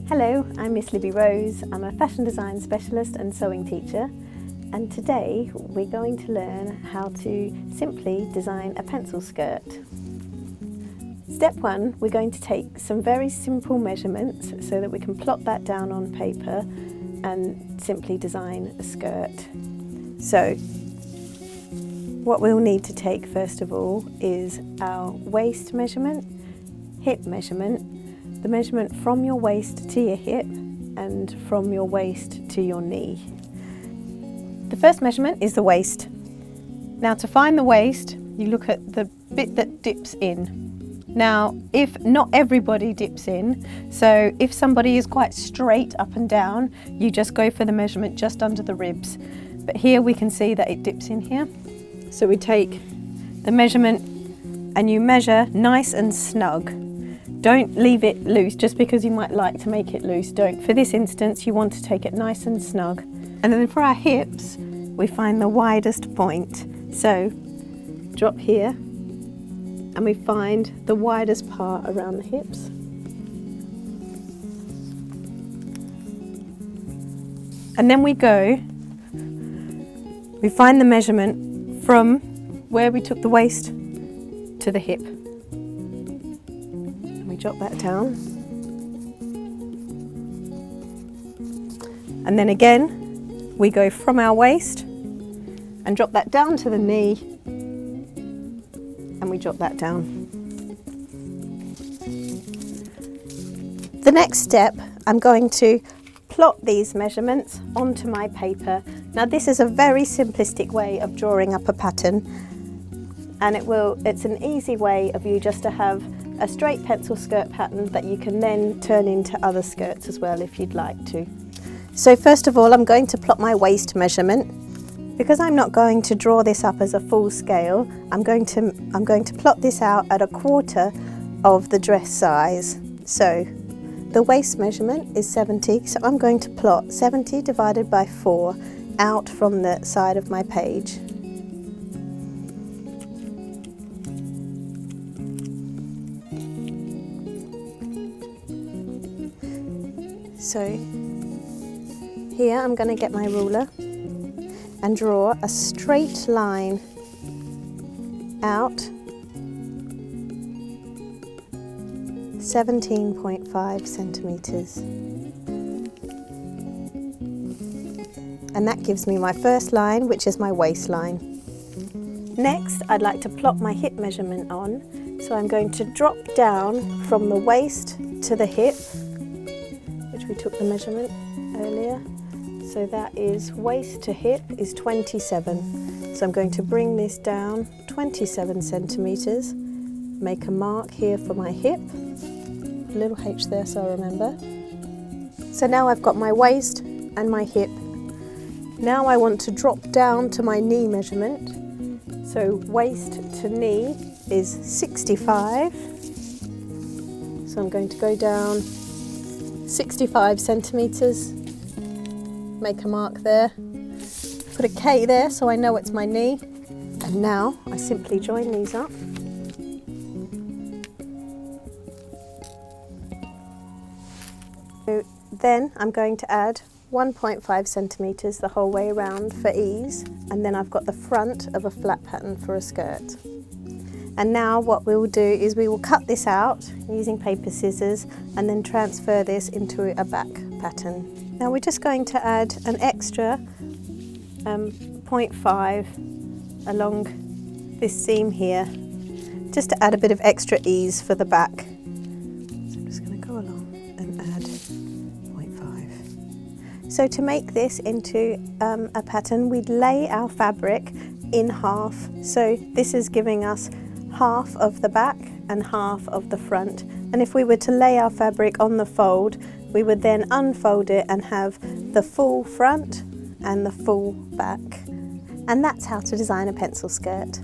Hello, I'm Miss Libby Rose. I'm a fashion design specialist and sewing teacher, and today we're going to learn how to simply design a pencil skirt. Step one, we're going to take some very simple measurements so that we can plot that down on paper and simply design a skirt. So what we'll need to take first of all is our waist measurement, hip measurement, the measurement from your waist to your hip and from your waist to your knee. The first measurement is the waist. Now to find the waist, you look at the bit that dips in. Now, if not everybody dips in, so if somebody is quite straight up and down, you just go for the measurement just under the ribs. But here we can see that it dips in here. So we take the measurement and you measure nice and snug. Don't leave it loose just because you might like to make it loose. Don't. For this instance, you want to take it nice and snug. And then for our hips, we find the widest point. So drop here and we find the widest part around the hips. And then we find the measurement from where we took the waist to the hip. We jot that down. And then again, we go from our waist and drop that down to the knee, and we jot that down. The next step, I'm going to plot these measurements onto my paper. Now this is a very simplistic way of drawing up a pattern, and it's an easy way of you just to have a straight pencil skirt pattern that you can then turn into other skirts as well if you'd like to. So first of all, I'm going to plot my waist measurement. Because I'm not going to draw this up as a full scale, I'm going to plot this out at 1/4 of the dress size. So the waist measurement is 70, so I'm going to plot 70 divided by 4 out from the side of my page. So here I'm going to get my ruler and draw a straight line out 17.5 centimetres. And that gives me my first line, which is my waistline. Next, I'd like to plot my hip measurement on. So I'm going to drop down from the waist to the hip, which we took the measurement earlier. So that is waist to hip is 27. So I'm going to bring this down 27 centimetres, make a mark here for my hip, a little H there so I remember. So now I've got my waist and my hip. Now I want to drop down to my knee measurement. So waist to knee is 65. So I'm going to go down 65 centimetres. Make a mark there, put a K there so I know it's my knee, and now I simply join these up. So then I'm going to add 1.5 centimetres the whole way around for ease, and then I've got the front of a flat pattern for a skirt. And now what we will do is we will cut this out using paper scissors and then transfer this into a back pattern. Now we're just going to add an extra 0.5 along this seam here, just to add a bit of extra ease for the back. So I'm just going to go along and add 0.5. So to make this into a pattern, we'd lay our fabric in half. So this is giving us half of the back and half of the front. And if we were to lay our fabric on the fold, we would then unfold it and have the full front and the full back. And that's how to design a pencil skirt.